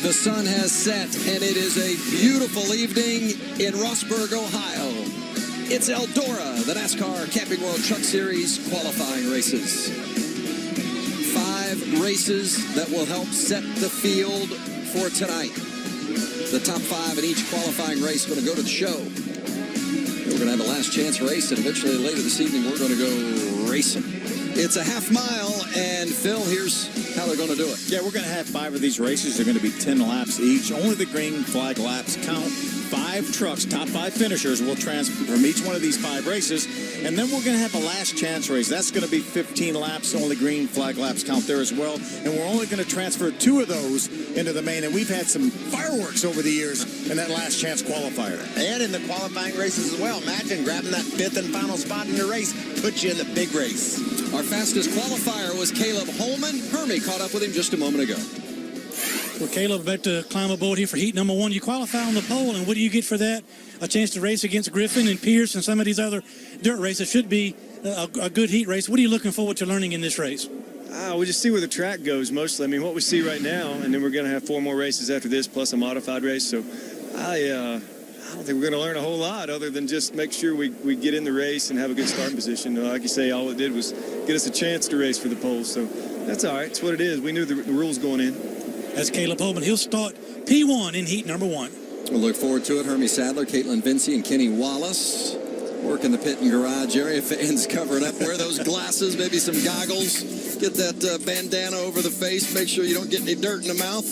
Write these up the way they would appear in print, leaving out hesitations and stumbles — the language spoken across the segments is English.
The sun has set, and it is a beautiful evening in Rossburg, Ohio. It's Eldora, the NASCAR Camping World Truck Series qualifying races. 5 races that will help set the field for tonight. The top 5 in each qualifying race are going to go to the show. We're going to have a last chance race, and eventually later this evening we're going to go racing. It's a half mile, and Phil, here's how they're going to do it. Yeah, we're going to have 5 of these races. They're going to be 10 laps each. Only the green flag laps count. 5 trucks, top 5 finishers will transfer from each one of these 5 races. And then we're going to have a last chance race. That's going to be 15 laps. Only green flag laps count there as well. And we're only going to transfer 2 of those into the main. And we've had some fireworks over the years in that last chance qualifier. And in the qualifying races as well. Imagine grabbing that 5th and final spot in your race, put you in the big race. Our fastest qualifier was Caleb Holman. Hermie caught up with him just a moment ago. Well, Caleb, about to climb aboard here for heat number 1. You qualify on the pole, and what do you get for that? A chance to race against Griffin and Pierce and some of these other dirt races. Should be a good heat race. What are you looking forward to learning in this race? We just see where the track goes mostly. I mean, what we see right now, and then we're going to have 4 more races after this, plus a modified race. So I don't think we're going to learn a whole lot other than just make sure we get in the race and have a good starting position. Like you say, all it did was get us a chance to race for the pole. So that's all right. It's what it is. We knew the rules going in. That's Caleb Holman. He'll start P1 in heat number 1. We'll look forward to it. Hermie Sadler, Caitlin Vincey, and Kenny Wallace working the pit and garage area. Fans covering up. Wear those glasses, maybe some goggles. Get that bandana over the face. Make sure you don't get any dirt in the mouth.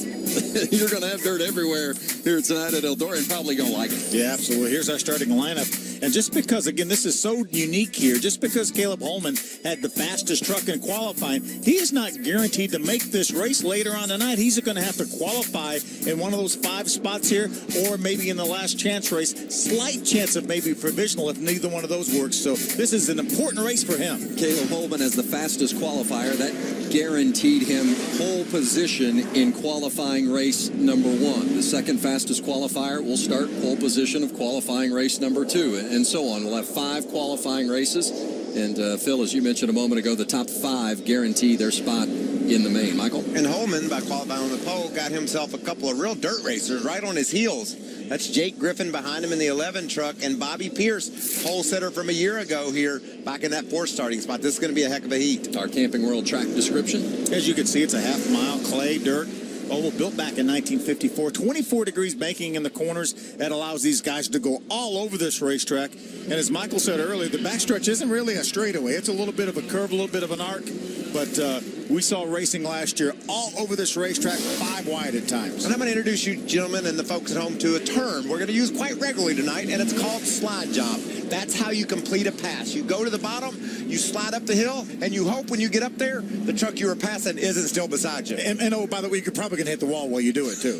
You're going to have dirt everywhere here tonight at Eldora, and probably going to like it. Yeah, absolutely. Here's our starting lineup. And just because, again, this is so unique here, just because Caleb Holman had the fastest truck in qualifying, he is not guaranteed to make this race later on tonight. He's going to have to qualify in one of those 5 spots here, or maybe in the last chance race. Slight chance of maybe provisional if neither one of those works. So this is an important race for him. Caleb Holman as the fastest qualifier. That guaranteed him pole position in qualifying race number 1. The second fastest qualifier will start pole position of qualifying race number 2, and so on. We'll have 5 qualifying races. And Phil, as you mentioned a moment ago, the top 5 guarantee their spot in the main. Michael? And Holman, by qualifying on the pole, got himself a couple of real dirt racers right on his heels. That's Jake Griffin behind him in the 11 truck, and Bobby Pierce, pole sitter from a year ago here, back in that 4th starting spot. This is going to be a heck of a heat. Our Camping World track description. As you can see, it's a half mile, clay, dirt. Oval built back in 1954. 24 degrees banking in the corners. That allows these guys to go all over this racetrack. And as Michael said earlier, the backstretch isn't really a straightaway. It's a little bit of a curve, a little bit of an arc. But we saw racing last year all over this racetrack, 5 wide at times. And I'm going to introduce you, gentlemen, and the folks at home to a term we're going to use quite regularly tonight, and it's called slide job. That's how you complete a pass. You go to the bottom, you slide up the hill, and you hope when you get up there, the truck you were passing isn't still beside you. And oh, by the way, you're probably going to hit the wall while you do it, too.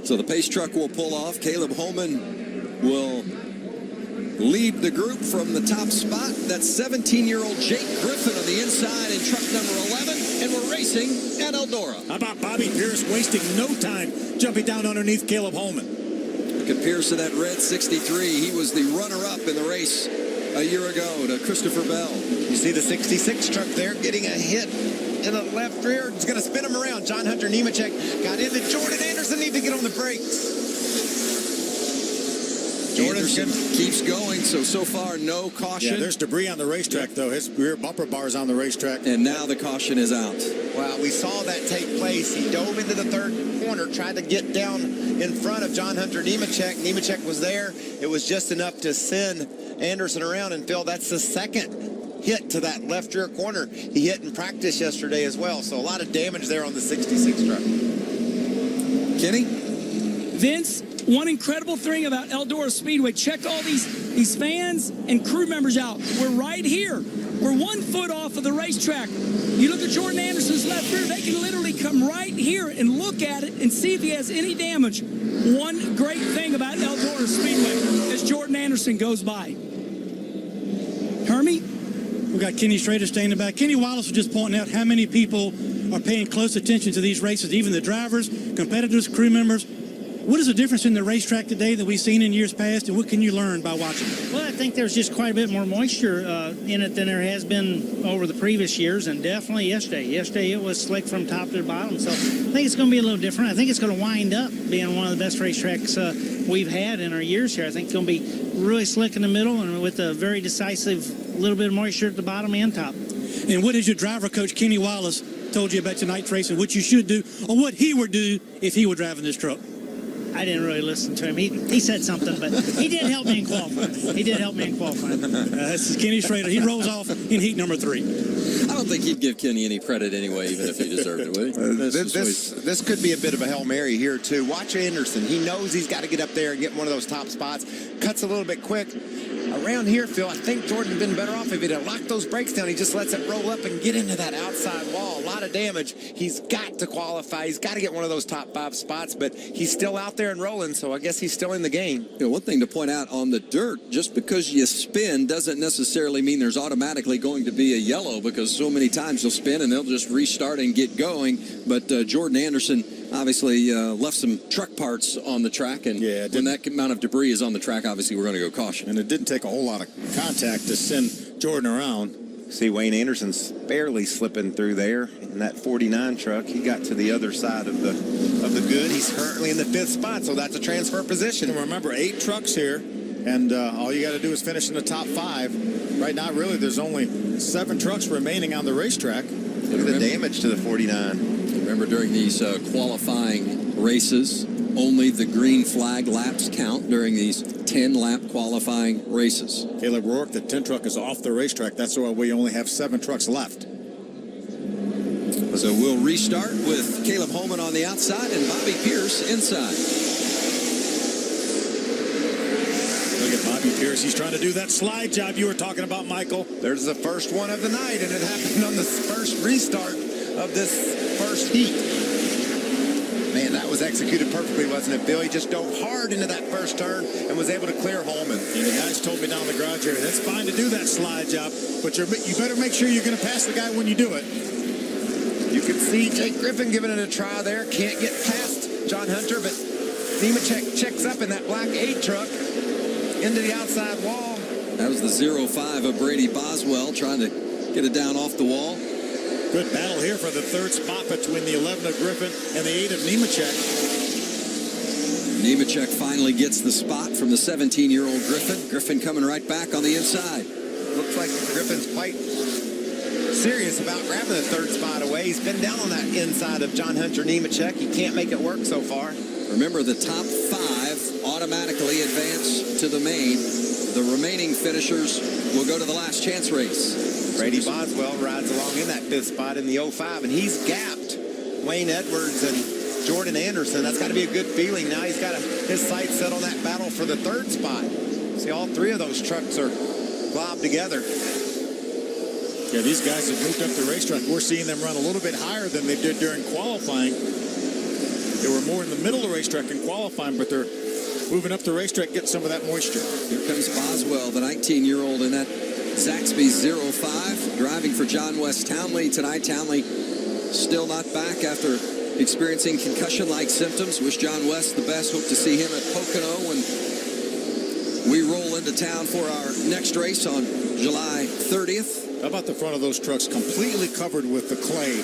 So the pace truck will pull off. Caleb Holman will lead the group from the top spot. That's 17-year-old Jake Griffin on the inside in truck number 11, and we're racing at Eldora. How about Bobby Pierce wasting no time jumping down underneath Caleb Holman? Look at Pierce in that red 63. He was the runner-up in the race a year ago to Christopher Bell. You see the 66 truck there getting a hit in the left rear. It's going to spin him around. John Hunter Nemechek got into Jordan Anderson. Need to get on the brakes. Anderson keeps going, so far no caution. Yeah, there's debris on the racetrack, though. His rear bumper bar's on the racetrack. And now the caution is out. Well, we saw that take place. He dove into the 3rd corner, tried to get down in front of John Hunter Nemechek. Nemechek was there. It was just enough to send Anderson around, and Phil, that's the 2nd hit to that left rear corner. He hit in practice yesterday as well, so a lot of damage there on the 66 truck. Kenny? Vince, one incredible thing about Eldora Speedway, check all these fans and crew members out. We're right here. We're 1 foot off of the racetrack. You look at Jordan Anderson's left rear, they can literally come right here and look at it and see if he has any damage. One great thing about Eldora Speedway as Jordan Anderson goes by. Hermie? We've got Kenny Schrader staying in the back. Kenny Wallace was just pointing out how many people are paying close attention to these races, even the drivers, competitors, crew members. What is the difference in the racetrack today that we've seen in years past, and what can you learn by watching it? Well, I think there's just quite a bit more moisture in it than there has been over the previous years, and definitely yesterday. Yesterday it was slick from top to bottom, so I think it's going to be a little different. I think it's going to wind up being one of the best racetracks we've had in our years here. I think it's going to be really slick in the middle and with a very decisive little bit of moisture at the bottom and top. And what has your driver coach, Kenny Wallace, told you about tonight's race and what you should do or what he would do if he were driving this truck? I didn't really listen to him. He said something, but he did help me in qualifying. This is Kenny Schrader. He rolls off in heat number 3. I don't think he'd give Kenny any credit anyway, even if he deserved it, would he? This could be a bit of a Hail Mary here, too. Watch Anderson. He knows he's got to get up there and get one of those top spots. Cuts a little bit quick. Around here, Phil, I think Jordan would have been better off if he'd have locked those brakes down. He just lets it roll up and get into that outside wall. A lot of damage. He's got to qualify. He's got to get one of those top 5 spots, but he's still out there and rolling, so I guess he's still in the game. You know, one thing to point out on the dirt, just because you spin doesn't necessarily mean there's automatically going to be a yellow, because so many times you'll spin and they'll just restart and get going. But Jordan Anderson obviously left some truck parts on the track, and when that amount of debris is on the track, obviously we're going to go caution. And it didn't take a whole lot of contact to send Jordan around. See, Wayne Anderson's barely slipping through there in that 49 truck. He got to the other side of the good. He's currently in the 5th spot, so that's a transfer position. And remember, 8 trucks here, and all you got to do is finish in the top 5. Right now, really, there's only 7 trucks remaining on the racetrack. Look at the damage to the 49. Remember, during these qualifying races, only the green flag laps count during these 10-lap qualifying races. Caleb Rourke, the 10 truck is off the racetrack. That's why we only have 7 trucks left. So we'll restart with Caleb Holman on the outside and Bobby Pierce inside. Look at Bobby Pierce. He's trying to do that slide job you were talking about, Michael. There's the first one of the night, and it happened on the first restart of this first heat. Man, that was executed perfectly, wasn't it, Bill? He just dove hard into that first turn and was able to clear Holman. And the guys told me down in the garage area, that's fine to do that slide job, but you better make sure you're going to pass the guy when you do it. You can see Jake Griffin giving it a try there. Can't get past John Hunter, but Nemechek checks up in that black 8 truck into the outside wall. That was the 0-5 of Brady Boswell trying to get it down off the wall. Good battle here for the 3rd spot between the 11 of Griffin and the 8 of Nemechek. Nemechek finally gets the spot from the 17-year-old Griffin. Griffin coming right back on the inside. Looks like Griffin's quite serious about grabbing the 3rd spot away. He's been down on that inside of John Hunter Nemechek. He can't make it work so far. Remember, the top 5 automatically advance to the main. The remaining finishers will go to the last chance race. Brady Boswell rides along in that 5th spot in the 05, and he's gapped Wayne Edwards and Jordan Anderson. That's got to be a good feeling. Now he's got his sights set on that battle for the 3rd spot. See, all 3 of those trucks are globbed together. Yeah, these guys have moved up the racetrack. We're seeing them run a little bit higher than they did during qualifying. They were more in the middle of the racetrack in qualifying, but they're moving up the racetrack, getting some of that moisture. Here comes Boswell, the 19-year-old in that Zaxby 05, driving for John West Townley tonight. Townley still not back after experiencing concussion-like symptoms. Wish John West the best. Hope to see him at Pocono when we roll into town for our next race on July 30th. How about the front of those trucks completely covered with the clay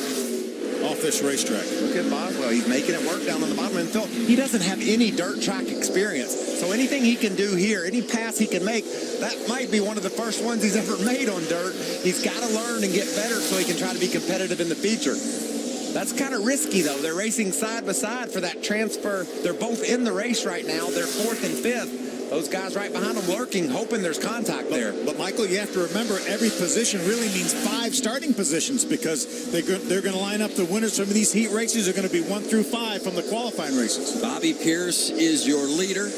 off this racetrack? Look at Boswell. He's making it work down on the bottom. And Phil, he doesn't have any dirt track experience. So anything he can do here, any pass he can make, that might be one of the first ones he's ever made on dirt. He's got to learn and get better so he can try to be competitive in the feature. That's kind of risky, though. They're racing side by side for that transfer. They're both in the race right now. They're 4th and 5th. Those guys right behind them lurking, hoping there's contact there. But Michael, you have to remember every position really means 5 starting positions, because they're going to line up the winners from these heat races. Are going to be 1 through 5 from the qualifying races. Bobby Pierce is your leader.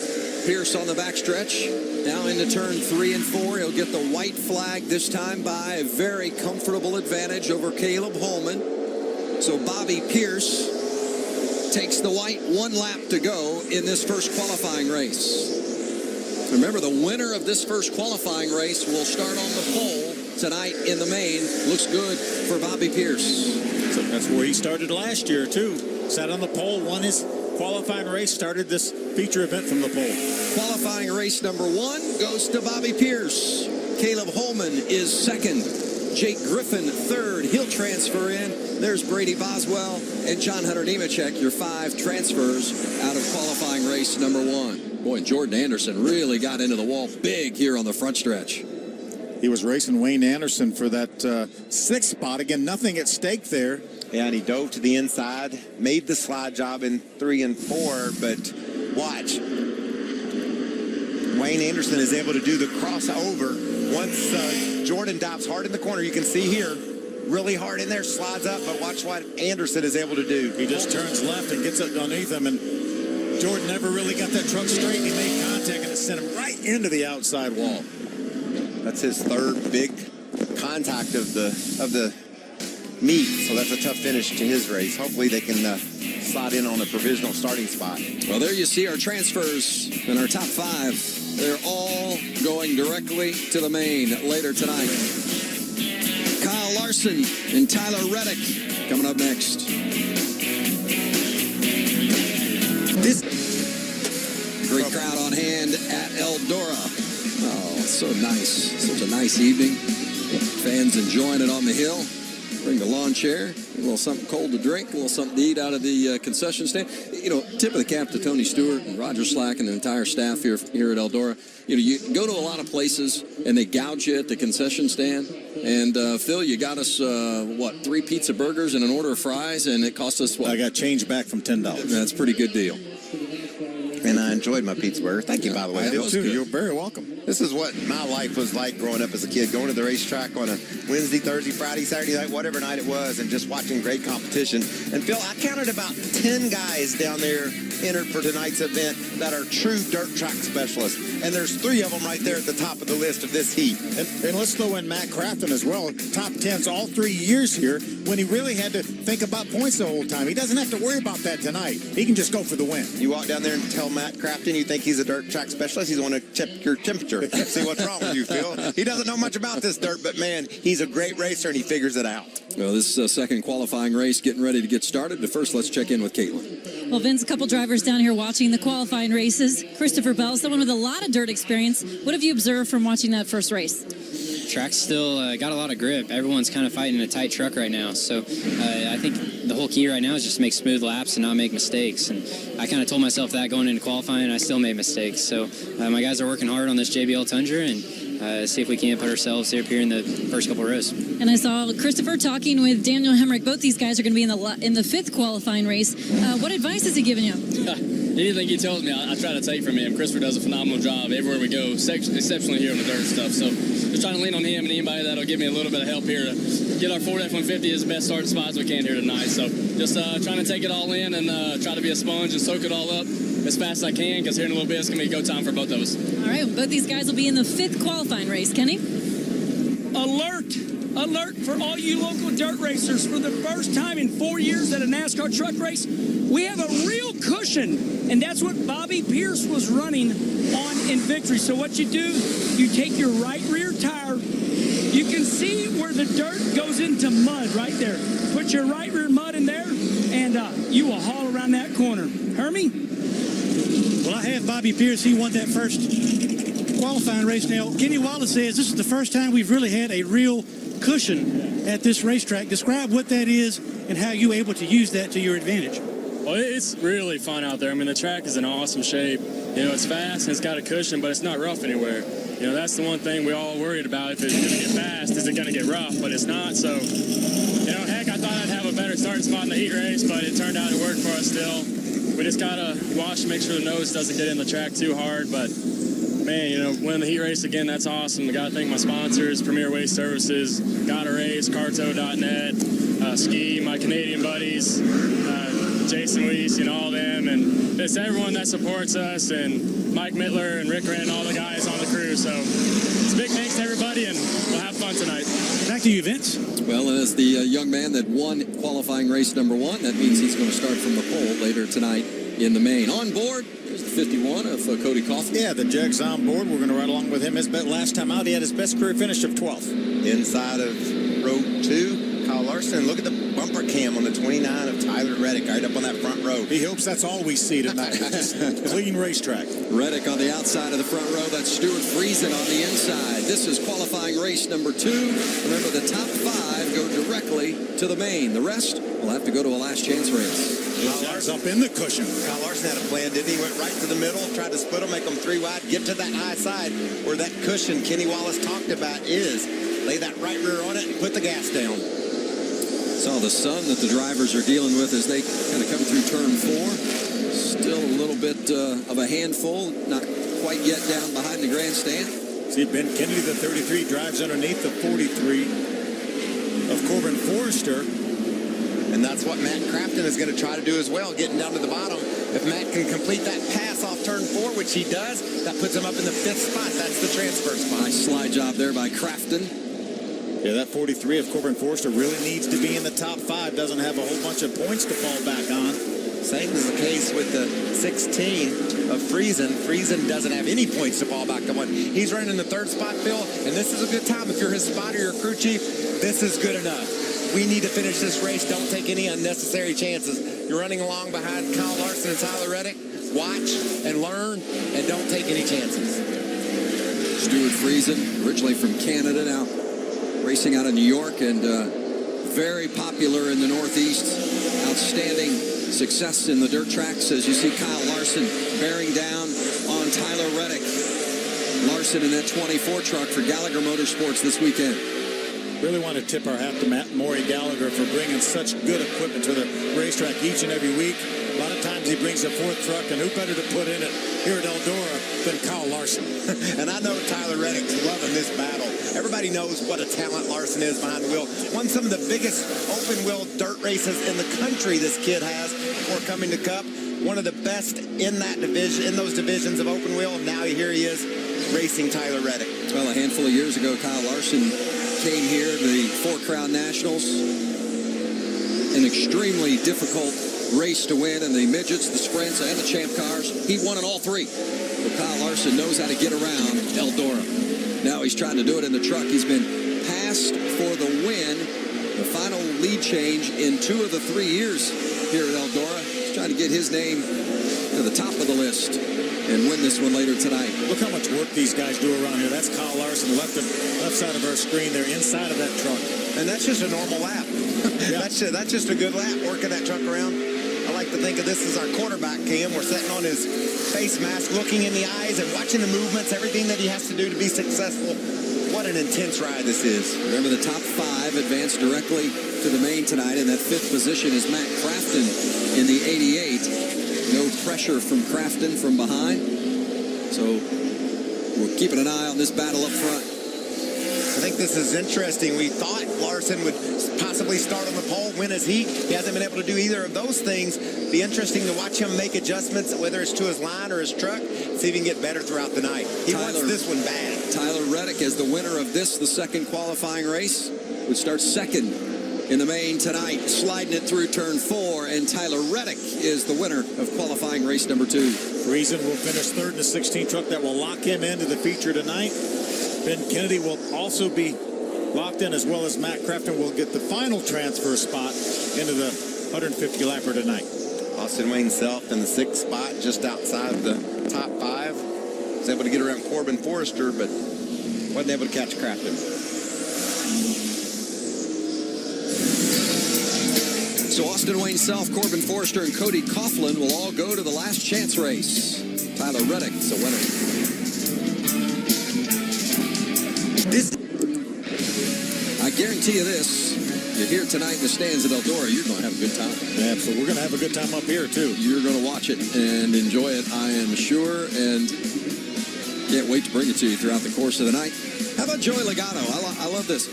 Pierce on the backstretch. Now into turn 3 and 4. He'll get the white flag this time by a very comfortable advantage over Caleb Holman. So Bobby Pierce takes the white. 1 lap to go in this first qualifying race. Remember, the winner of this first qualifying race will start on the pole tonight in the main. Looks good for Bobby Pierce. So that's where he started last year, too. Sat on the pole, won his qualifying race started this feature event from the pole. Qualifying race number 1 goes to Bobby Pierce. Caleb Holman is second. Jake Griffin third. He'll transfer in. There's Brady Boswell and John Hunter Nemechek, your 5 transfers out of qualifying race number 1. Boy, Jordan Anderson really got into the wall big here on the front stretch. He was racing Wayne Anderson for that 6th spot. Again, nothing at stake there. Yeah, and he dove to the inside, made the slide job in 3 and 4, but watch. Wayne Anderson is able to do the crossover. Once Jordan dives hard in the corner, you can see here, really hard in there, slides up, but watch what Anderson is able to do. He just turns left and gets it underneath him, and Jordan never really got that truck straight. He made contact, and it sent him right into the outside wall. That's his 3rd big contact of the meet, so that's a tough finish to his race. Hopefully they can slide in on a provisional starting spot. Well, there you see our transfers and our top 5. They're all going directly to the main later tonight. Kyle Larson and Tyler Reddick coming up next. This great crowd on hand at Eldora. Oh, so nice. Such a nice evening. Fans enjoying it on the hill. Bring the lawn chair, a little something cold to drink, a little something to eat out of the concession stand. You know, tip of the cap to Tony Stewart and Roger Slack and the entire staff here at Eldora. You know, you go to a lot of places and they gouge you at the concession stand. And Phil, you got us 3 pizza burgers and an order of fries, and it cost us what? I got change back from $10. That's a pretty good deal. And I enjoyed my pizza burger. Thank you, by the way, Phil. You're very welcome. This is what my life was like growing up as a kid, going to the racetrack on a Wednesday, Thursday, Friday, Saturday night, whatever night it was, and just watching great competition. And Phil, I counted about 10 guys down there entered for tonight's event that are true dirt track specialists. And there's 3 of them right there at the top of the list of this heat. And let's throw in Matt Crafton as well. Top 10s all 3 years here when he really had to think about points the whole time. He doesn't have to worry about that tonight. He can just go for the win. You walk down there and tell Matt Crafton you think he's a dirt track specialist, he's going to check your temperature. See what's wrong with you, Phil. He doesn't know much about this dirt, but man, he's a great racer and he figures it out. Well, this second qualifying race getting ready to get started. But first, let's check in with Caitlin. Well, Vince, a couple drivers down here watching the qualifying races. Christopher Bell, someone with a lot of dirt experience. What have you observed from watching that first race? Track's still got a lot of grip. Everyone's kind of fighting a tight truck right now. So I think the whole key right now is just to make smooth laps and not make mistakes. And I kind of told myself that going into qualifying, and I still made mistakes. So my guys are working hard on this JBL Tundra and see if we can't put ourselves up here in the first couple rows. And I saw Christopher talking with Daniel Hemrick. Both these guys are going to be in the 5th qualifying race. What advice has he given you? Anything he tells me, I try to take from him. Christopher does a phenomenal job everywhere we go, exceptionally here on the dirt stuff. So just trying to lean on him and anybody that'll give me a little bit of help here to get our Ford F-150 as the best starting spot as we can here tonight. So just trying to take it all in and try to be a sponge and soak it all up as fast as I can, because here in a little bit it's going to be go time for both of us. All right, both these guys will be in the 5th qualifying race. Kenny? Alert! Alert for all you local dirt racers. For the first time in 4 years at a NASCAR truck race, we have a real cushion, and that's what Bobby Pierce was running on in victory. So what you do, you take your right rear tire. You can see where the dirt goes into mud right there. Put your right rear mud in there, and you will haul around that corner. Hermie? Well, I have Bobby Pierce. He won that first qualifying race. Now, Kenny Wallace says this is the first time we've really had a real cushion at this racetrack. Describe what that is and how you're able to use that to your advantage. Well, it's really fun out there. I mean, the track is in awesome shape. You know, it's fast and it's got a cushion, but it's not rough anywhere. You know, that's the one thing we all worried about. If it's going to get fast, is it going to get rough? But it's not. So, you know, heck, I thought I'd have a better starting spot in the heat race, but it turned out it worked for us still. We just got to watch and make sure the nose doesn't get in the track too hard. But, man, you know, winning the heat race again, that's awesome. I got to thank my sponsors, Premier Waste Services, Gotta Race, Carto.net, Ski, my Canadian buddies, Jason Weiss, you know, all them, and it's everyone that supports us, and Mike Mittler and Rick Wren, all the guys on the crew. So it's a big thanks to everybody, and we'll have fun tonight. Back to you, Vince. Well, and as the young man that won qualifying race number 1, that means he's going to start from the pole later tonight in the main. On board is the 51 of Cody Kaufman. Yeah, the Jug's on board. We're going to ride along with him. Last time out, he had his best career finish of 12th. Inside of row 2, Kyle Larson. Look at the bumper cam on the 29 of Tyler Reddick right up on that front row. He hopes that's all we see tonight. Clean racetrack. Reddick on the outside of the front row. That's Stuart Friesen on the inside. This is qualifying race number 2. Remember, the top 5 go directly to the main. The rest will have to go to a last chance race. Jack's up in the cushion. Kyle Larson had a plan, didn't he? Went right to the middle, tried to split them, make them 3 wide, get to that high side where that cushion Kenny Wallace talked about is. Lay that right rear on it and put the gas down. Saw the sun that the drivers are dealing with as they kind of come through turn 4. Still a little bit of a handful, not quite yet down behind the grandstand. See, Ben Kennedy, the 33, drives underneath the 43 of Corbin Forrester. And that's what Matt Crafton is going to try to do as well, getting down to the bottom. If Matt can complete that pass off turn 4, which he does, that puts him up in the 5th spot. That's the transfer spot. Nice slide job there by Crafton. Yeah, that 43 of Corbin Forrester really needs to be in the top 5. Doesn't have a whole bunch of points to fall back on. Same is the case with the 16 of Friesen. Friesen doesn't have any points to fall back on. He's running in the 3rd spot, Phil, and this is a good time. If you're his spotter, your crew chief, this is good enough. We need to finish this race. Don't take any unnecessary chances. You're running along behind Kyle Larson and Tyler Reddick. Watch and learn and don't take any chances. Stuart Friesen, originally from Canada, now racing out of New York and very popular in the Northeast. Outstanding success in the dirt tracks as you see Kyle Larson bearing down on Tyler Reddick. Larson in that 24 truck for Gallagher Motorsports this weekend. Really want to tip our hat to Matt Maury Gallagher for bringing such good equipment to the racetrack each and every week. A lot of times he brings a 4th truck, and who better to put in it here at Eldora than Kyle Larson? And I know Tyler Reddick's loving this battle. Everybody knows what a talent Larson is behind the wheel. Won some of the biggest open-wheel dirt races in the country this kid has before coming to Cup. One of the best in that division, in those divisions of open wheel. Now here he is racing Tyler Reddick. Well, a handful of years ago, Kyle Larson came here to the 4 Crown Nationals. An extremely difficult race to win in the midgets, the sprints, and the champ cars. He won in all 3. But Kyle Larson knows how to get around Eldora. Now he's trying to do it in the truck. He's been passed for the win. The final lead change in 2 of the 3 years here at Eldora. He's trying to get his name to the top of the list and win this one later tonight. Look how much work these guys do around here. That's Kyle Larson, left side of our screen there, inside of that truck. And that's just a normal lap. Yeah. That's just a good lap, working that truck around. I like to think of this as our quarterback cam. We're sitting on his face mask, looking in the eyes and watching the movements, everything that he has to do to be successful. What an intense ride this is. Remember, the top 5 advance directly to the main tonight. In that 5th position is Matt Crafton in the 88. No pressure from Crafton from behind. So we're keeping an eye on this battle up front. I think this is interesting. We thought Larson would possibly start on the pole, win his heat. He hasn't been able to do either of those things. Be interesting to watch him make adjustments, whether it's to his line or his truck, see if he can get better throughout the night. He wants this one bad. Tyler Reddick as the winner of this, the 2nd qualifying race, would start 2nd in the main tonight, sliding it through turn 4, and Tyler Reddick is the winner of qualifying race number 2. Friesen will finish 3rd in the 16 truck. That will lock him into the feature tonight. Ben Kennedy will also be locked in, as well as Matt Crafton will get the final transfer spot into the 150 lapper tonight. Austin Wayne Self in the 6th spot, just outside the top 5. Was able to get around Corbin Forrester, but wasn't able to catch Crafton. So Austin Wayne Self, Corbin Forrester, and Cody Coughlin will all go to the last chance race. Tyler Reddick is the winner. I guarantee you this. You're here tonight in the stands at Eldora, you're going to have a good time. Yeah, so we're going to have a good time up here, too. You're going to watch it and enjoy it, I am sure, and can't wait to bring it to you throughout the course of the night. How about Joey Logano? I love this.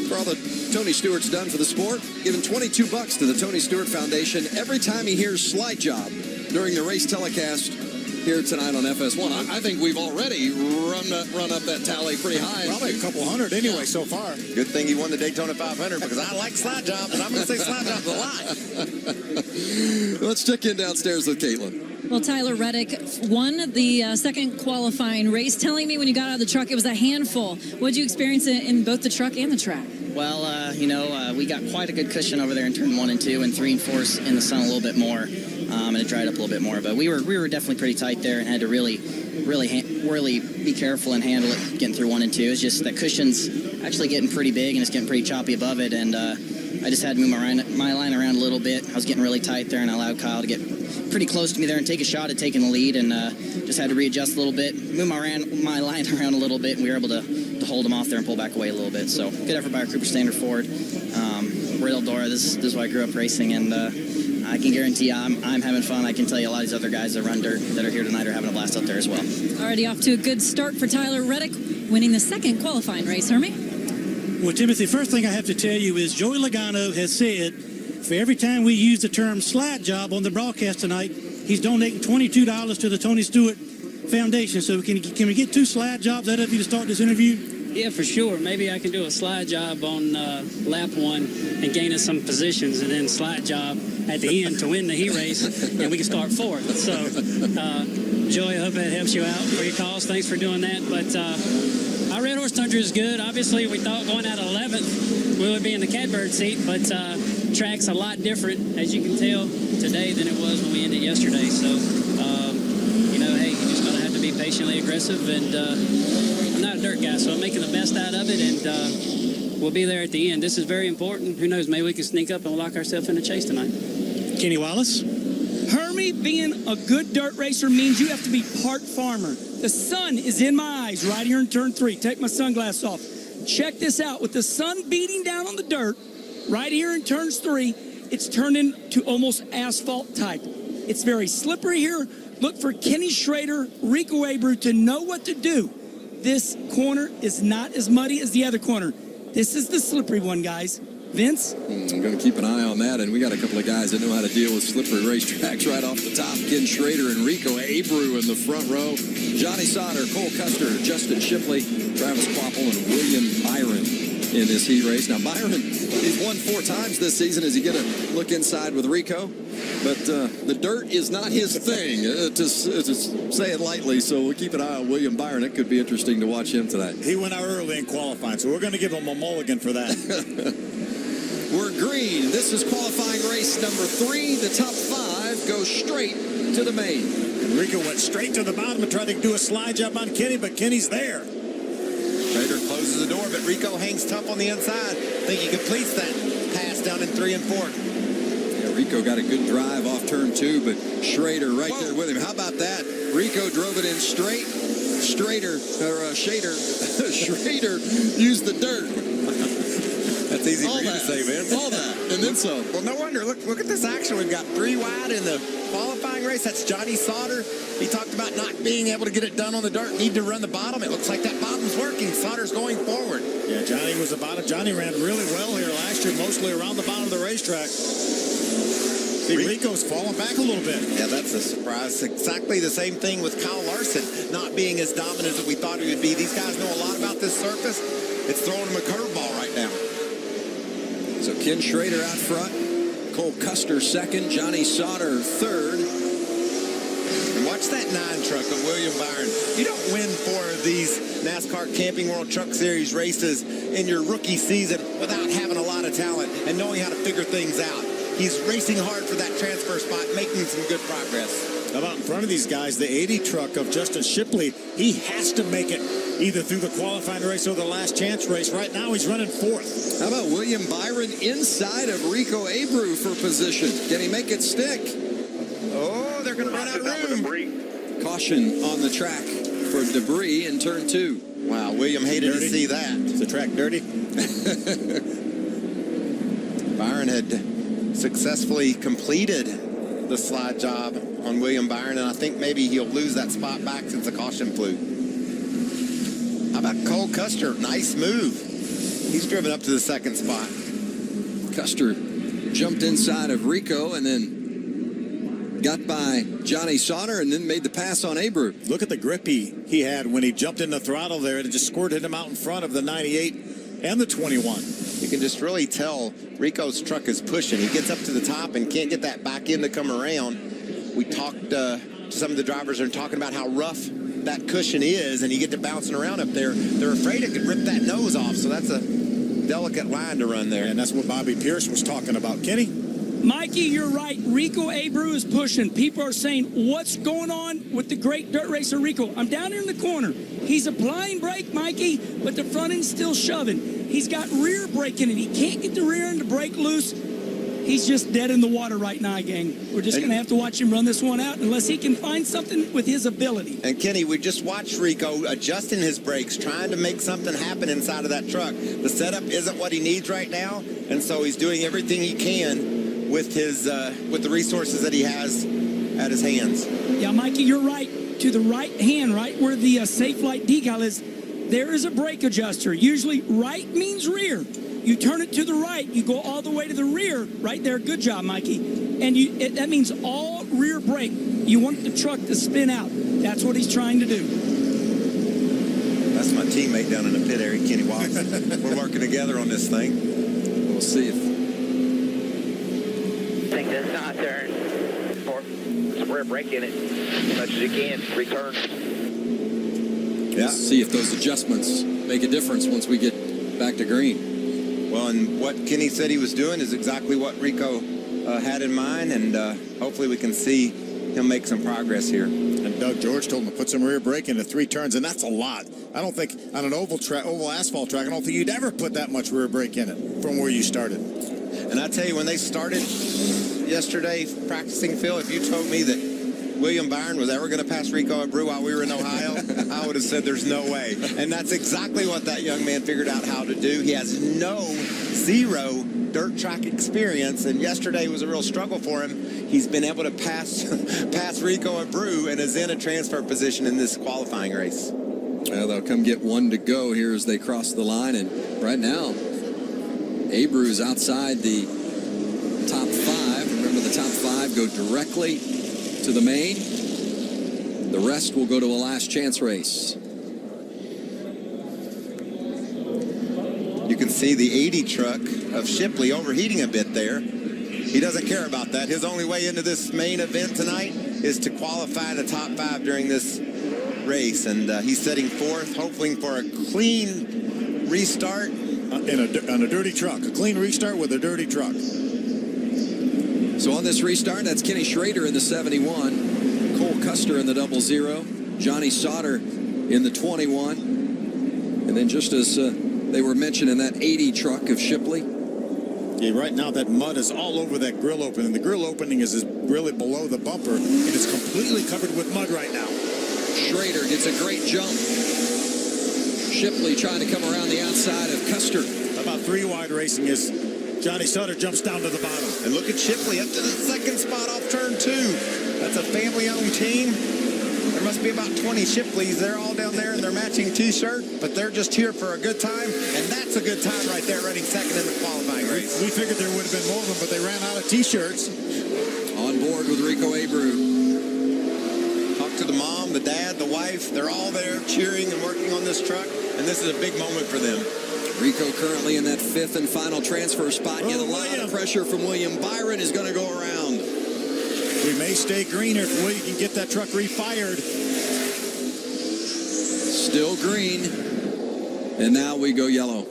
For all that Tony Stewart's done for the sport, giving $22 to the Tony Stewart Foundation every time he hears Slide Job during the race telecast here tonight on FS1. I think we've already run up that tally pretty high. Probably a couple hundred anyway so far. Good thing he won the Daytona 500 because I like slide jobs, and I'm going to say slide jobs a lot. Let's check in downstairs with Caitlin. Well, Tyler Reddick won the 2nd qualifying race, telling me when you got out of the truck it was a handful. What did you experience in both the truck and the track? Well, we got quite a good cushion over there in turn 1 and 2, and 3 and 4's in the sun a little bit more, and it dried up a little bit more. But we were definitely pretty tight there and had to really be careful and handle it getting through 1 and 2. It's just that cushion's actually getting pretty big and it's getting pretty choppy above it, and I just had to move my line around a little bit. I was getting really tight there, and I allowed Kyle to get pretty close to me there and take a shot at taking the lead, and just had to readjust a little bit, move my line around a little bit, and we were able to hold him off there and pull back away a little bit. So good effort by our Cooper Standard Ford. We're at Eldora. This is where I grew up racing, and I can guarantee I'm having fun. I can tell you a lot of these other guys that run dirt that are here tonight are having a blast out there as well. Already off to a good start for Tyler Reddick, winning the second qualifying race. Hermie? Well, Timothy, first thing I have to tell you is Joey Logano has said for every time we use the term slide job on the broadcast tonight, he's donating $22 to the Tony Stewart Foundation. So can we get 2 slide jobs out of you to start this interview? Yeah, for sure. Maybe I can do a slide job on lap 1 and gain us some positions, and then slide job at the end to win the heat race, and we can start 4th. So, Joey, I hope that helps you out for your cause. Thanks for doing that. But our Red Horse Tundra is good. Obviously, we thought going out of 11th we would be in the catbird seat, but track's a lot different, as you can tell, today than it was when we ended yesterday. So, hey, you just gotta have to be patiently aggressive, and I'm not a dirt guy, so I'm making the best out of it, and we'll be there at the end. This is very important. Who knows, maybe we can sneak up and lock ourselves in a chase tonight. Kenny Wallace? Hermie, being a good dirt racer means you have to be part farmer. The sun is in my eyes right here in turn 3. Take my sunglasses off. Check this out. With the sun beating down on the dirt, right here in turns 3, it's turned into almost asphalt type. It's very slippery here. Look for Kenny Schrader, Rico Abreu to know what to do. This corner is not as muddy as the other corner. This is the slippery one, guys. Vince? I'm going to keep an eye on that, and we got a couple of guys that know how to deal with slippery racetracks right off the top. Ken Schrader and Rico Abreu in the front row. Johnny Sauter, Cole Custer, Justin Shipley, Travis Quapple, and William Byron in this heat race. Now, Byron, he's won 4 times this season. Is he going to look inside with Rico? But the dirt is not his thing, to say it lightly, so we'll keep an eye on William Byron. It could be interesting to watch him tonight. He went out early in qualifying, so we're going to give him a mulligan for that. We're green. This is qualifying race number 3. The top 5 go straight to the main. And Rico went straight to the bottom and tried to do a slide job on Kenny, but Kenny's there. Schrader closes the door, but Rico hangs tough on the inside. I think he completes that pass down in 3 and 4. Yeah, Rico got a good drive off turn 2, but Schrader right there with him. How about that? Rico drove it in straight. Schrader used the dirt. That's easy for you to say, Vince. All that, and then some. Well, no wonder. Look at this action. We've got 3 wide in the qualifying race. That's Johnny Sauter. He talked about not being able to get it done on the dirt. Need to run the bottom. It looks like that bottom's working. Sauter's going forward. Yeah, Johnny was the bottom. Johnny ran really well here last year, mostly around the bottom of the racetrack. See, Rico's falling back a little bit. Yeah, that's a surprise. Exactly the same thing with Kyle Larson not being as dominant as we thought he would be. These guys know a lot about this surface. It's throwing him a curveball right now. So Ken Schrader out front, Cole Custer second, Johnny Sauter third. And watch that 9 truck of William Byron. You don't win 4 of these NASCAR Camping World Truck Series races in your rookie season without having a lot of talent and knowing how to figure things out. He's racing hard for that transfer spot, making some good progress. How about in front of these guys, the 80 truck of Justin Shipley? He has to make it either through the qualifying race or the last chance race. Right now, he's running 4th. How about William Byron inside of Rico Abreu for position? Can he make it stick? Oh, they're going to run out of room. Caution on the track for debris in turn 2. Wow, William hated to see that. Is the track dirty? Byron had successfully completed the slide job on William Byron, and I think maybe he'll lose that spot back since the caution flew. How about Cole Custer? Nice move. He's driven up to the 2nd spot. Custer jumped inside of Rico and then got by Johnny Sauter and then made the pass on Abreu. Look at the grip he had when he jumped in the throttle there, and it just squirted him out in front of the 98 and the 21. You can just really tell Rico's truck is pushing. He gets up to the top and can't get that back end to come around. We talked to some of the drivers are talking about how rough that cushion is, and you get to bouncing around up there. They're afraid it could rip that nose off, so that's a delicate line to run there. And that's what Bobby Pierce was talking about. Kenny? Mikey, you're right. Rico Abreu is pushing. People are saying, what's going on with the great dirt racer Rico? I'm down here in the corner. He's applying brake, Mikey, but the front end's still shoving. He's got rear brake in it. He can't get the rear end to brake loose. He's just dead in the water right now, gang. We're just going to have to watch him run this one out unless he can find something with his ability. And Kenny, we just watched Rico adjusting his brakes, trying to make something happen inside of that truck. The setup isn't what he needs right now, and so he's doing everything he can with his with the resources that he has at his hands. Yeah, Mikey, you're right. To the right hand, right where the safe light decal is, there is a brake adjuster. Usually right means rear. You turn it to the right, you go all the way to the rear, right there. Good job, Mikey. And that means all rear brake. You want the truck to spin out. That's what he's trying to do. That's my teammate down in the pit area, Kenny Watson. We're working together on this thing. We'll see if... Take this side turn. Some rear brake in it as much as you can. Return. Yeah. See if those adjustments make a difference once we get back to green. Well, and what Kenny said he was doing is exactly what Rico had in mind, and hopefully we can see him make some progress here. And Doug George told him to put some rear brake into 3 turns, and that's a lot. I don't think on an oval asphalt track, I don't think you'd ever put that much rear brake in it from where you started. And I tell you, when they started yesterday practicing, Phil, if you told me that William Byron was ever going to pass Rico Abreu while we were in Ohio, I would have said there's no way. And that's exactly what that young man figured out how to do. He has zero dirt track experience, and yesterday was a real struggle for him. He's been able to pass Rico Abreu and is in a transfer position in this qualifying race. Well, they'll come get one to go here as they cross the line, and right now, Abreu's outside the top 5. Remember, the top 5 go directly to the main. The rest will go to a last chance race. You can see the 80 truck of Shipley overheating a bit there. He doesn't care about that. His only way into this main event tonight is to qualify in the top 5 during this race, and he's setting 4th, hoping for a clean restart. On a dirty truck, a clean restart with a dirty truck. So on this restart, that's Kenny Schrader in the 71, Cole Custer in the 00, Johnny Sauter in the 21, and then just as they were mentioning, that 80 truck of Shipley. Yeah, right now that mud is all over that grill opening. The grill opening is really below the bumper. It is completely covered with mud right now. Schrader gets a great jump. Shipley trying to come around the outside of Custer. About 3 wide racing is Johnny Sutter jumps down to the bottom. And look at Shipley up to the 2nd spot off turn 2. That's a family-owned team. There must be about 20 Shipleys. They're all down there in their matching T-shirt, but they're just here for a good time, and that's a good time right there, running 2nd in the qualifying race. We figured there would have been more of them, but they ran out of T-shirts. On board with Rico Abreu. Talk to the mom, the dad, the wife. They're all there cheering and working on this truck, and this is a big moment for them. Rico currently in that 5th and final transfer spot. Yet a lot of pressure from William Byron is going to go around. We may stay greener if William can get that truck refired. Still green. And now we go yellow.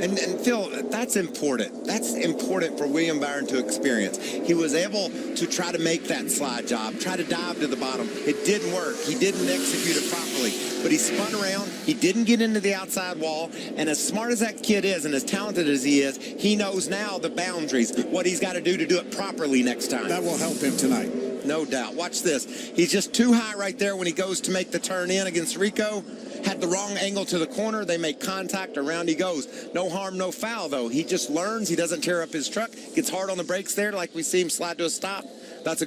And Phil, that's important. That's important for William Byron to experience. He was able to try to make that slide job, try to dive to the bottom. It didn't work. He didn't execute it properly. But he spun around. He didn't get into the outside wall. And as smart as that kid is and as talented as he is, he knows now the boundaries, what he's got to do it properly next time. That will help him tonight. No doubt. Watch this. He's just too high right there when he goes to make the turn in against Rico. Had the wrong angle to the corner. They make contact. Around he goes. No harm, no foul, though. He just learns. He doesn't tear up his truck. Gets hard on the brakes there like we see him slide to a stop. That's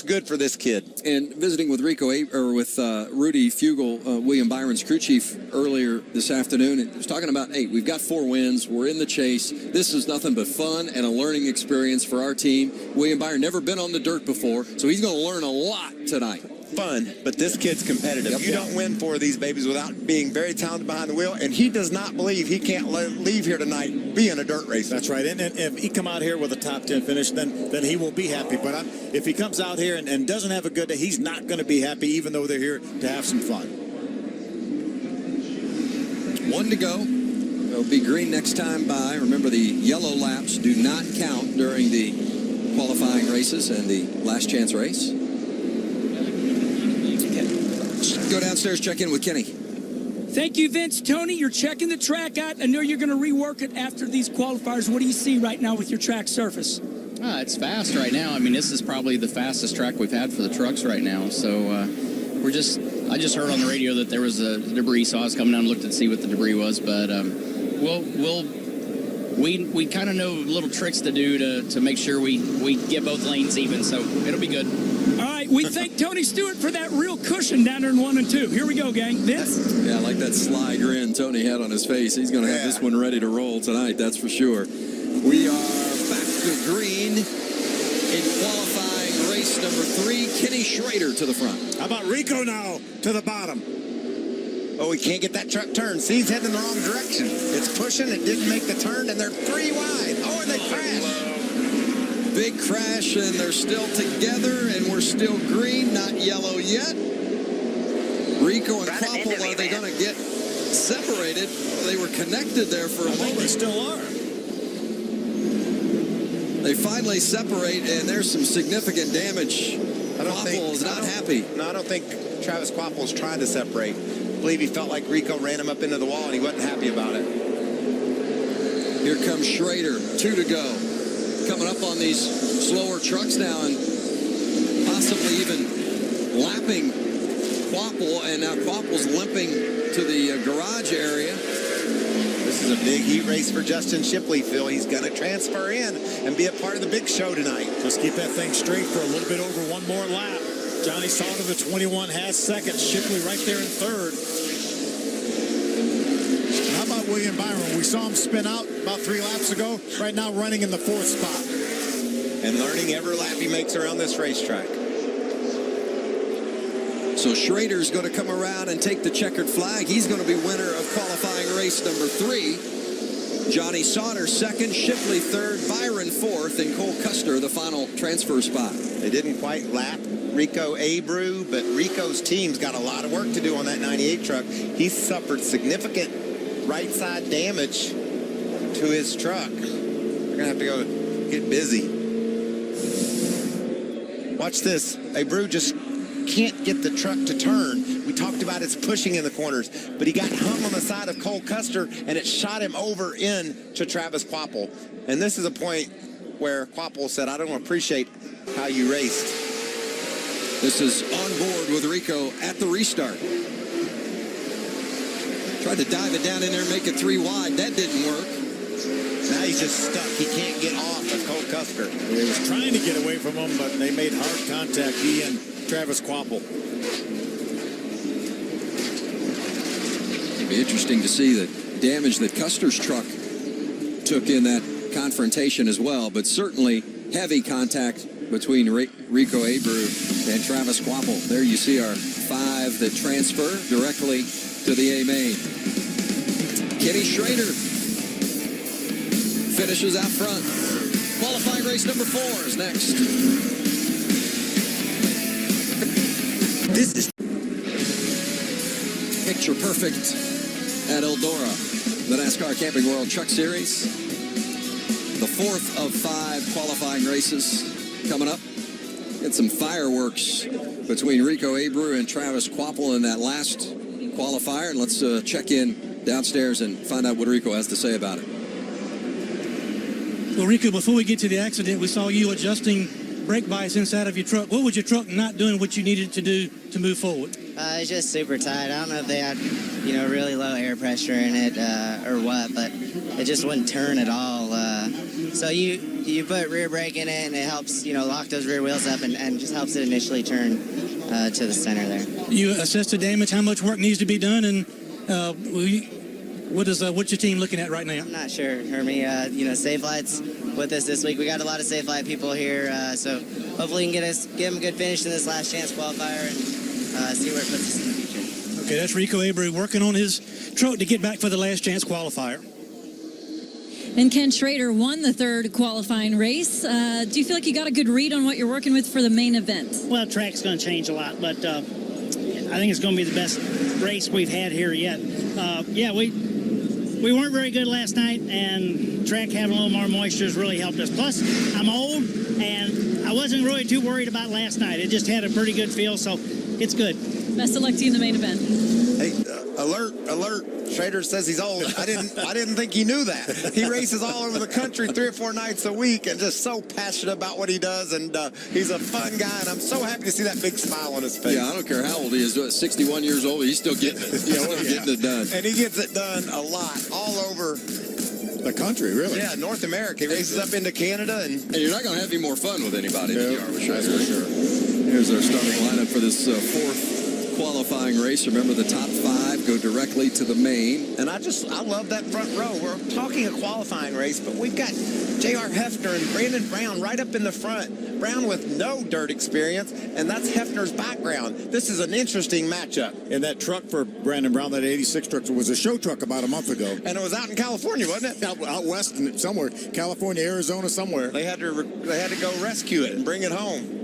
good for this kid. And visiting with Rudy Fugel, William Byron's crew chief, earlier this afternoon, and he was talking about, hey, we've got 4 wins. We're in the chase. This is nothing but fun and a learning experience for our team. William Byron never been on the dirt before, so he's going to learn a lot tonight. Fun, but this kid's competitive. You don't win 4 of these babies without being very talented behind the wheel, and he does not believe he can't leave here tonight being a dirt racer. That's right, and if he come out here with a top 10 finish, then he will be happy. But if he comes out here and doesn't have a good day, he's not going to be happy, even though they're here to have some fun. 1 to go. It'll be green next time by. Remember, the yellow laps do not count during the qualifying races and the last chance race. Go downstairs, check in with Kenny. Thank you, Vince. Tony, you're checking the track out. I know you're going to rework it after these qualifiers. What do you see right now with your track surface? It's fast right now. I mean, this is probably the fastest track we've had for the trucks right now. So I just heard on the radio that there was a debris, so I was coming down and looked to see what the debris was. But we kind of know little tricks to do to make sure we get both lanes even. So it'll be good. All right, we thank Tony Stewart for that real cushion down there in 1 and 2. Here we go, gang. Vince? Yeah, I like that sly grin Tony had on his face. He's going to have this one ready to roll tonight, that's for sure. We are back to green in qualifying race number 3. Kenny Schrader to the front. How about Rico now to the bottom? Oh, he can't get that truck turned. See, he's heading in the wrong direction. It's pushing. It didn't make the turn, and they're 3 wide. Oh, and they crashed. Big crash, and they're still together, and we're still green, not yellow yet. Rico and Koppel, are they going to get separated? They were connected there for a moment. They still are. They finally separate, and there's some significant damage. Koppel is not happy. No, I don't think Travis Koppel's trying to separate. I believe he felt like Rico ran him up into the wall, and he wasn't happy about it. Here comes Schrader, 2 to go. Coming up on these slower trucks now and possibly even lapping Koppel, and now Koppel's limping to the garage area. This is a big heat race for Justin Shipley, Phil. He's going to transfer in and be a part of the big show tonight. Let's keep that thing straight for a little bit over one more lap. Johnny Sauter, the 21, has second. Shipley right there in third. How about William Byron? We saw him spin out about 3 laps ago. Right now running in the 4th spot. And learning every lap he makes around this racetrack. So Schrader's going to come around and take the checkered flag. He's going to be winner of qualifying race number 3. Johnny Sauter second, Shipley third, Byron fourth, and Cole Custer the final transfer spot. They didn't quite lap Rico Abreu, but Rico's team's got a lot of work to do on that 98 truck. He's suffered significant right side damage to his truck. They're going to have to go get busy. Watch this. Abreu just can't get the truck to turn. We talked about its pushing in the corners, but he got hung on the side of Cole Custer, and it shot him over into Travis Koppel. And this is a point where Koppel said, I don't appreciate how you raced. This is on board with Rico at the restart. Tried to dive it down in there and make it 3 wide. That didn't work. Now he's just stuck. He can't get off of Cole Custer. He was trying to get away from him, but they made hard contact, he and Travis Koppel. It'd be interesting to see the damage that Custer's truck took in that confrontation as well, but certainly heavy contact between Rico Abreu and Travis Koppel. There you see our 5 that transfer directly to the A main. Kenny Schrader finishes out front. Qualifying race number 4 is next. This is picture perfect at Eldora, the NASCAR Camping World Truck Series. The 4th of 5 qualifying races coming up. Get some fireworks between Rico Abreu and Travis Koppel in that last qualifier. And let's check in downstairs and find out what Rico has to say about it. Well, Rico, before we get to the accident, we saw you adjusting brake bias inside of your truck. What was your truck not doing what you needed to do to move forward? It's just super tight. I don't know if they had, really low air pressure in it or what, but it just wouldn't turn at all. So you put rear brake in it, and it helps, lock those rear wheels up and just helps it initially turn to the center there. You assess the damage, how much work needs to be done, and what's your team looking at right now? I'm not sure, Hermie. Safe Light's with us this week. We got a lot of Safe Light people here, so hopefully we can give them a good finish in this last chance qualifier and see where it puts us in the future. Okay, that's Rico Abreu working on his truck to get back for the last chance qualifier. And Ken Schrader won the 3rd qualifying race. Do you feel like you got a good read on what you're working with for the main event? Well, track's going to change a lot, but I think it's going to be the best race we've had here yet. we weren't very good last night, and track having a little more moisture has really helped us. Plus, I'm old, and I wasn't really too worried about last night. It just had a pretty good feel, so it's good. Best of luck to you in the main event. Hey, alert. Schrader says he's old. I didn't think he knew that. He races all over the country 3 or 4 nights a week and just so passionate about what he does. And he's a fun guy, and I'm so happy to see that big smile on his face. Yeah, I don't care how old he is. 61 years old, he's still getting it. Getting it done. And he gets it done a lot, all over the country, really. Yeah, North America. He races up into Canada. And you're not going to have any more fun with anybody than you are with Schrader. That's for sure. Here's our starting lineup for this fourth qualifying race. Remember, the top 5 go directly to the main. And I love that front row. We're talking a qualifying race, but we've got J.R. Hefner and Brandon Brown right up in the front. Brown with no dirt experience, and that's Hefner's background. This is an interesting matchup. And that truck for Brandon Brown, that 86 truck, was a show truck about a month ago. And it was out in California, wasn't it? Out west somewhere, California, Arizona, somewhere. They had to go rescue it and bring it home.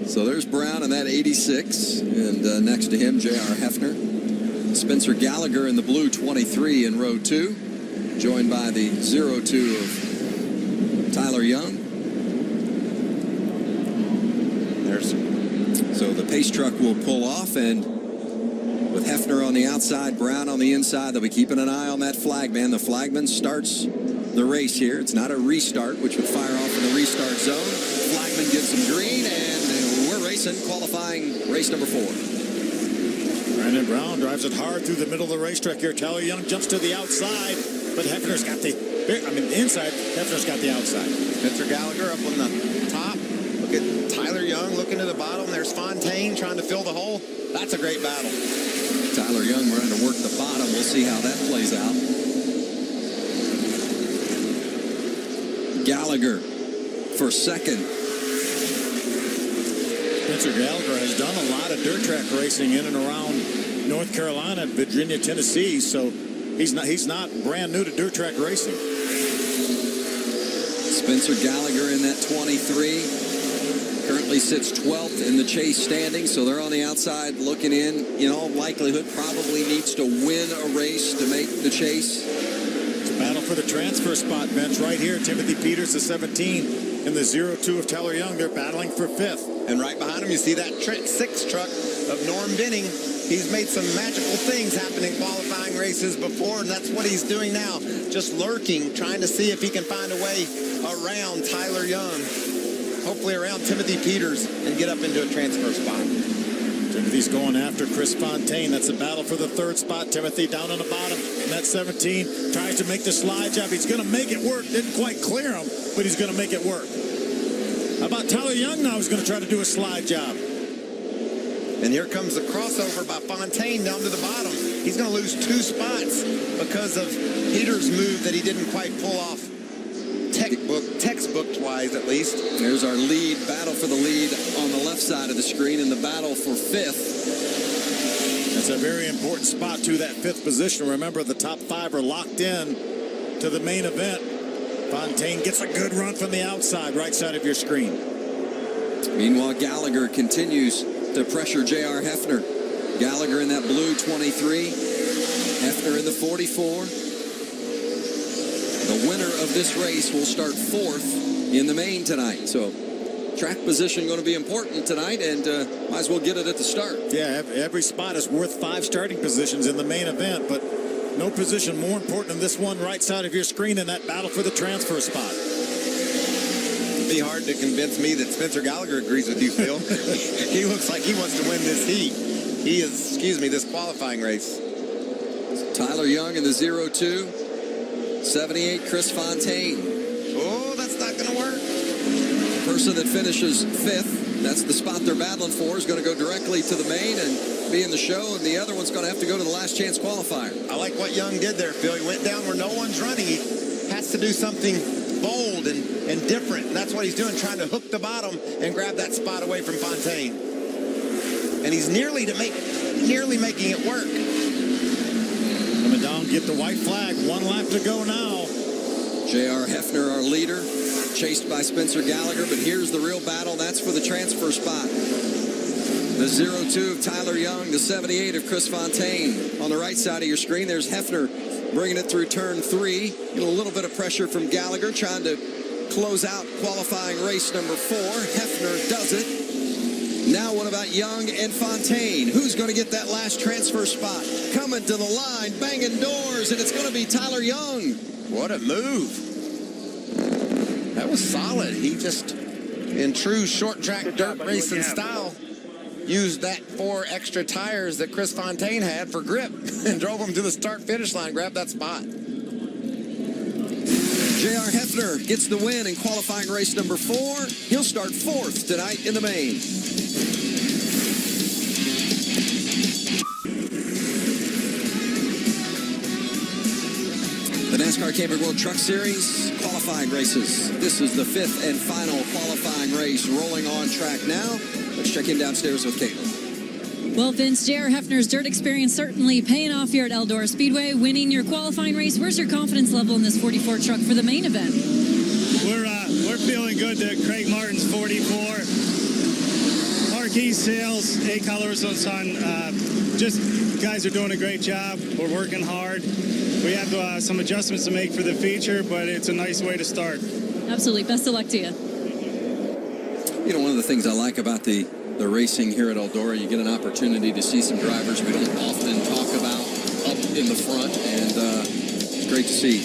So there's Brown in that 86, and next to him, J.R. Hefner. Spencer Gallagher in the blue 23 in row 2, joined by the 02 of Tyler Young. So the pace truck will pull off, and with Hefner on the outside, Brown on the inside, they'll be keeping an eye on that flagman. The flagman starts the race here. It's not a restart, which would fire off in the restart zone. Flagman gives him green, and we're racing qualifying race number 4. Brandon Brown drives it hard through the middle of the racetrack here. Tyler Young jumps to the outside, but Hefner's got the inside. Hefner's got the outside. Spencer Gallagher up on the top. Look at Tyler Young looking to the bottom. There's Fontaine trying to fill the hole. That's a great battle. Tyler Young running to work the bottom. We'll see how that plays out. Gallagher for second. Spencer Gallagher has done a lot of dirt track racing in and around North Carolina, Virginia, Tennessee, so he's not brand new to dirt track racing. Spencer Gallagher in that 23 currently sits 12th in the chase standing, so they're on the outside looking in. In all likelihood, probably needs to win a race to make the chase. It's a battle for the transfer spot, Vince. Right here, Timothy Peters, the 17, and the 02 of Tyler Young. They're battling for 5th. And right behind him, you see that 6 truck of Norm Benning. He's made some magical things happen in qualifying races before, and that's what he's doing now. Just lurking, trying to see if he can find a way around Tyler Young. Hopefully around Timothy Peters and get up into a transfer spot. Timothy's going after Chris Fontaine. That's a battle for the 3rd spot. Timothy down on the bottom. And that 17 tries to make the slide job. He's going to make it work. Didn't quite clear him, but he's going to make it work. How about Tyler Young now? He's going to try to do a slide job. And here comes the crossover by Fontaine down to the bottom. He's going to lose 2 spots because of Peters' move that he didn't quite pull off. Textbook-wise, at least. There's our lead, battle for the lead on the left side of the screen, and the battle for 5th. That's a very important spot to that 5th position. Remember, the top 5 are locked in to the main event. Fontaine gets a good run from the outside, right side of your screen. Meanwhile, Gallagher continues to pressure J.R. Hefner. Gallagher in that blue 23. Hefner in the 44. The winner of this race will start 4th in the main tonight. So track position going to be important tonight, and might as well get it at the start. Yeah, every spot is worth 5 starting positions in the main event, but no position more important than this one right side of your screen in that battle for the transfer spot. It'd be hard to convince me that Spencer Gallagher agrees with you, Phil. He looks like he wants to win this heat. This qualifying race. Tyler Young in the 02. 78, Chris Fontaine. Oh, that's not going to work. The person that finishes 5th, that's the spot they're battling for, is going to go directly to the main and be in the show, and the other one's going to have to go to the last chance qualifier. I like what Young did there, Phil. He went down where no one's running. He has to do something bold and different, and that's what he's doing, trying to hook the bottom and grab that spot away from Fontaine. And he's nearly making it work. Coming down, get the white flag. 1 lap to go now. J.R. Hefner, our leader, chased by Spencer Gallagher, but here's the real battle. That's for the transfer spot. The 02 of Tyler Young, the 78 of Chris Fontaine. On the right side of your screen, there's Hefner bringing it through turn 3. Get a little bit of pressure from Gallagher, trying to close out qualifying race number 4. Hefner does it. Now what about Young and Fontaine? Who's going to get that last transfer spot? Coming to the line, banging doors, and it's going to be Tyler Young. What a move. That was solid. He just, in true short track dirt racing style, used that 4 extra tires that Chris Fontaine had for grip and drove him to the start-finish line, grabbed that spot. J.R. Hefner gets the win in qualifying race number 4. He'll start 4th tonight in the main. The NASCAR Camping World Truck Series qualifying races. This is the 5th and final qualifying race rolling on track now. Let's check in downstairs with Caitlin. Well, Vince, J.R. Hefner's dirt experience certainly paying off here at Eldora Speedway, winning your qualifying race. Where's your confidence level in this 44 truck for the main event? We're feeling good that Craig Martin's 44. Marquis Sales, A Colors on Sun. Just guys are doing a great job. We're working hard. We have some adjustments to make for the feature, but it's a nice way to start. Absolutely. Best of luck to you. You know, one of the things I like about the racing here at Eldora, you get an opportunity to see some drivers we don't often talk about up in the front, and it's great to see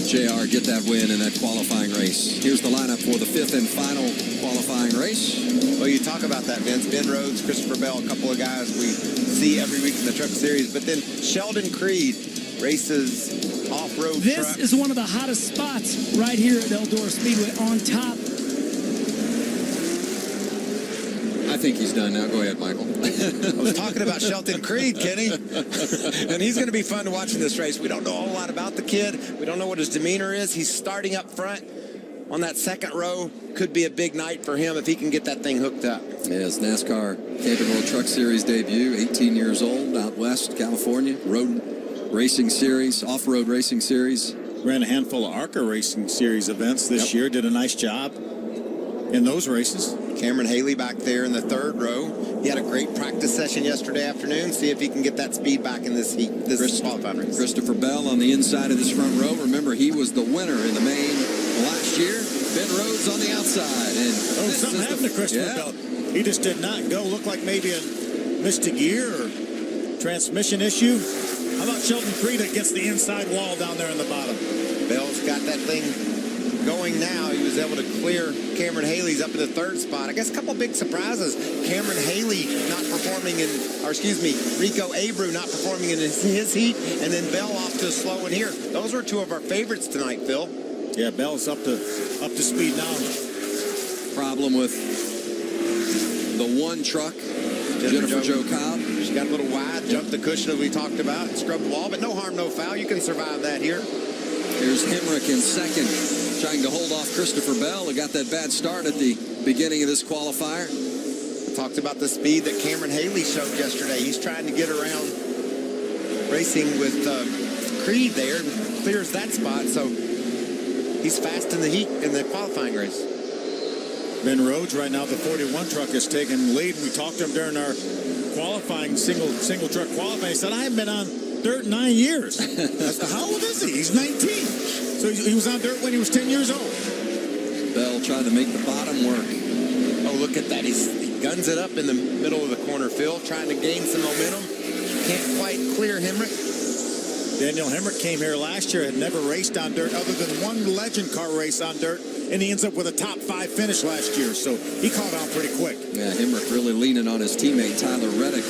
JR get that win in that qualifying race. Here's the lineup for the 5th and final qualifying race. Well, you talk about that, Vince. Ben Rhodes, Christopher Bell, a couple of guys we see every week in the Truck Series, but then Sheldon Creed races off-road This is one of the hottest spots right here at Eldora Speedway on top. I think he's done now. Go ahead, Michael. I was talking about Shelton Creed, Kenny. And he's going to be fun to watch in this race. We don't know a whole lot about the kid. We don't know what his demeanor is. He's starting up front on that second row. Could be a big night for him if he can get that thing hooked up. Yes, NASCAR Camping World Truck Series debut, 18 years old, out west, California. Road Racing Series, off-road racing series. Ran a handful of ARCA Racing Series events this year. Did a nice job in those races. Cameron Haley back there in the third row. He had a great practice session yesterday afternoon. See if he can get that speed back in this heat, this qualifying race. Christopher Bell on the inside of this front row. Remember, he was the winner in the main last year. Ben Rhodes on the outside. And something happened to Christopher Bell. He just did not go. Looked like maybe missed a gear or transmission issue. How about Sheldon Creed against the inside wall down there in the bottom? Bell's got that thing going now. He was able to clear Cameron Haley's up in the third spot. I guess a couple big surprises. Cameron Haley not performing Rico Abreu not performing in his heat, and then Bell off to a slow one here. Those were two of our favorites tonight, Phil. Yeah, Bell's up to speed now. Problem with the one truck, Jennifer Jo Cobb. She got a little wide, jumped the cushion as we talked about, scrubbed the wall, but no harm, no foul. You can survive that here. Here's Hemrick in second, trying to hold off Christopher Bell, who got that bad start at the beginning of this qualifier. I talked about the speed that Cameron Haley showed yesterday. He's trying to get around racing with Creed there, and clears that spot, so he's fast in the heat in the qualifying race. Ben Rhodes right now, the 41 truck is taking lead. We talked to him during our qualifying single truck qualifying. He said, I haven't been on dirt 9 years. I said, how old is he? He's 19. So he was on dirt when he was 10 years old. Bell trying to make the bottom work. Oh, look at that. He guns it up in the middle of the corner, Phil, trying to gain some momentum. Can't quite clear Hemrick. Daniel Hemrick came here last year, had never raced on dirt other than one legend car race on dirt, and he ends up with a top 5 finish last year, so he caught on pretty quick. Yeah, Hemrick really leaning on his teammate Tyler Reddick.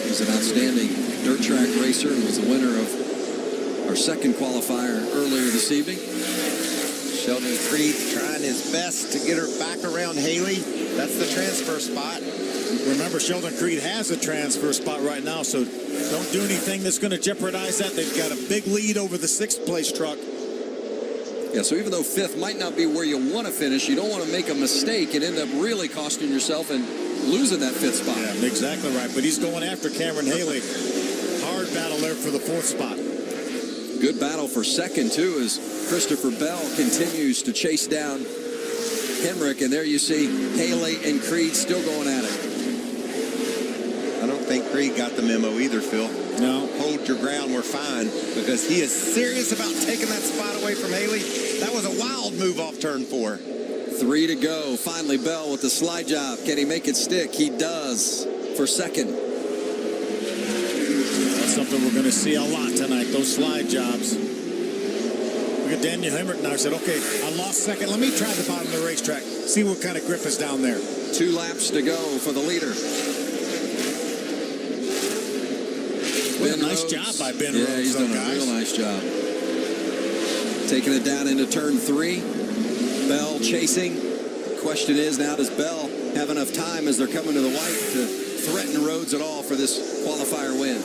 He's an outstanding dirt track racer and was the winner of our second qualifier earlier this evening. Sheldon Creed trying his best to get her back around Haley. That's the transfer spot. Remember, Sheldon Creed has a transfer spot right now, so don't do anything that's going to jeopardize that. They've got a big lead over the 6th place truck. Yeah, so even though 5th might not be where you want to finish, you don't want to make a mistake and end up really costing yourself and losing that 5th spot. Yeah, exactly right. But he's going after Cameron Haley. Hard battle there for the 4th spot. Good battle for second, too, as Christopher Bell continues to chase down Hemrick. And there you see Haley and Creed still going at it. I don't think Creed got the memo either, Phil. No. Hold your ground, we're fine, because he is serious about taking that spot away from Haley. That was a wild move off turn 4. 3 to go. Finally, Bell with the slide job. Can he make it stick? He does for second. That's something we're going to see a lot tonight, those slide jobs. Look at Daniel Hemrick now. Said, okay, I lost second. Let me try the bottom of the racetrack. See what kind of grip is down there. 2 laps to go for the leader. What a nice job by Ben Rhodes. Yeah, he's done a real nice job. Taking it down into turn 3. Bell chasing. Question is now, does Bell have enough time as they're coming to the white to threaten Rhodes at all for this qualifier win?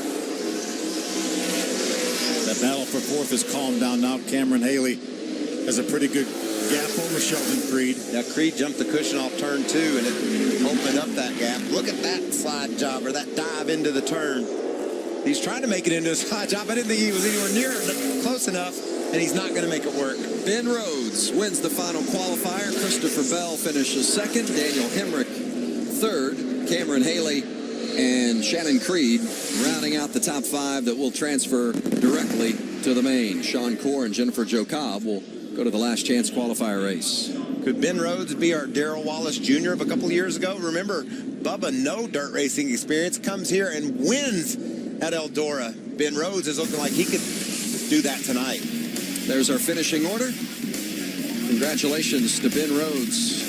The battle for 4th has calmed down now. Cameron Haley has a pretty good gap over Sheldon Creed. Yeah, Creed jumped the cushion off turn 2 and it opened up that gap. Look at that slide job, or that dive into the turn. He's trying to make it into a slide job. I didn't think he was anywhere near close enough, and he's not going to make it work. Ben Rhodes wins the final qualifier. Christopher Bell finishes second. Daniel Hemrick third. Cameron Haley and Shannon Creed rounding out the top 5 that will transfer directly to the main. Sean Corr and Jennifer Jo Cobb will go to the last chance qualifier race. Could Ben Rhodes be our Darrell Wallace Jr. of a couple years ago? Remember, Bubba, no dirt racing experience, comes here and wins at Eldora. Ben Rhodes is looking like he could do that tonight. There's our finishing order. Congratulations to Ben Rhodes.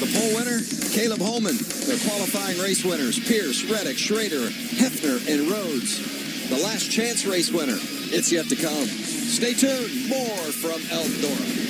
The pole winner, Caleb Holman. The qualifying race winners, Pierce, Reddick, Schrader, Hefner, and Rhodes. The last chance race winner, it's yet to come. Stay tuned, more from Eldora.